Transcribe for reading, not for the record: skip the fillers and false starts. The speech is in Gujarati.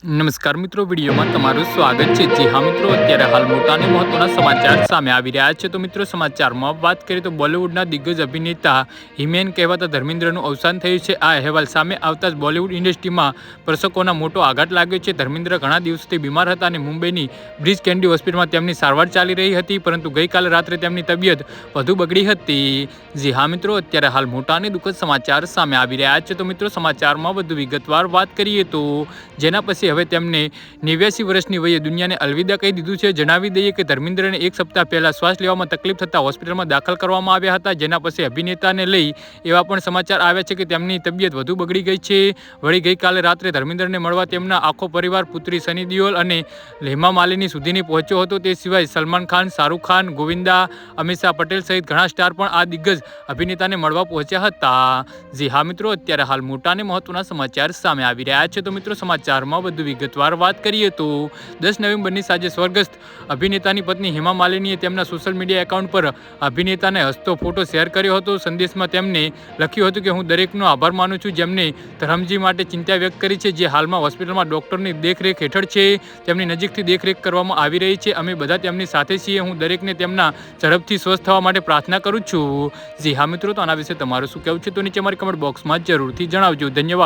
નમસ્કાર મિત્રો, વિડીયોમાં તમારું સ્વાગત છે। જી હા મિત્રો, અત્યારે હાલ મોટા અને મહત્વના સમાચાર સામે આવી રહ્યા છે। તો મિત્રો, સમાચારમાં વાત કરીએ તો બોલિવૂડના દિગ્ગજ અભિનેતા હિમેન કહેવાતા ધર્મેન્દ્રનું અવસાન થયું છે। આ અહેવાલ સામે આવતા જ બોલિવૂડ ઇન્ડસ્ટ્રીમાં દર્શકોના મોટો આઘાત લાગ્યો છે। ધર્મેન્દ્ર ઘણા દિવસથી બીમાર હતા અને મુંબઈની બ્રીચ કેન્ડી હોસ્પિટલમાં તેમની સારવાર ચાલી રહી હતી, પરંતુ ગઈકાલે રાત્રે તેમની તબિયત વધુ બગડી હતી। જી હા મિત્રો, અત્યારે હાલ મોટા અને દુઃખદ સમાચાર સામે આવી રહ્યા છે। તો મિત્રો, સમાચારમાં વધુ વિગતવાર વાત કરીએ તો જેના પછી હવે તેમને 89 વર્ષની વયે દુનિયાને અલવિદા કહી દીધું છે। જણાવી દઈએ કે ધર્મેન્દ્રને એક સપ્તાહ પહેલા શ્વાસ લેવામાં તકલીફ થતાં હોસ્પિટલમાં દાખલ કરવામાં આવ્યા હતા, જેના પછી અભિનેતાને લઈ એવા પણ સમાચાર આવ્યા છે કે તેમની તબિયત વધુ બગડી ગઈ છે। વળી ગઈકાલે રાત્રે ધર્મેન્દ્રને મળવા તેમના આખો પરિવાર પુત્રી સની દેઓલ અને હેમા માલિની સુધીની પહોંચ્યો હતો। તે સિવાય સલમાન ખાન, શાહરૂખ ખાન, ગોવિંદા, અમીષા પટેલ સહિત ઘણા સ્ટાર પણ આ દિગ્ગજ અભિનેતાને મળવા પહોંચ્યા હતા। જી હા મિત્રો, અત્યારે હાલ મોટા અને મહત્વના સમાચાર સામે આવી રહ્યા છે। તો મિત્રો, સમાચારમાં વધુ વિગતવાર વાત કરીએ તો 10 નવેમ્બરની સાંજે સ્વર્ગસ્થ અભિનેતાની પત્ની હેમા માલિનીએ તેમના સોશિયલ મીડિયા એકાઉન્ટ પર અભિનેતાને હસતો ફોટો શેર કર્યો હતો। સંદેશમાં તેમને લખ્યું હતું કે હું દરેકનો આભાર માનું છું જેમને ધરમજી માટે ચિંતા વ્યક્ત કરી છે, જે હાલમાં હોસ્પિટલમાં ડોક્ટરની દેખરેખ હેઠળ છે। તેમની નજીકથી દેખરેખ કરવામાં આવી રહી છે। અમે બધા તેમની સાથે છીએ। હું દરેકને તેમના ઝડપથી સ્વસ્થ થવા માટે પ્રાર્થના કરું છું। જી હા મિત્રો, તો આના વિશે તમારું શું કહેવું છે તો નીચે મારી કમેન્ટ બોક્સમાં જરૂરથી જણાવજો। ધન્યવાદ।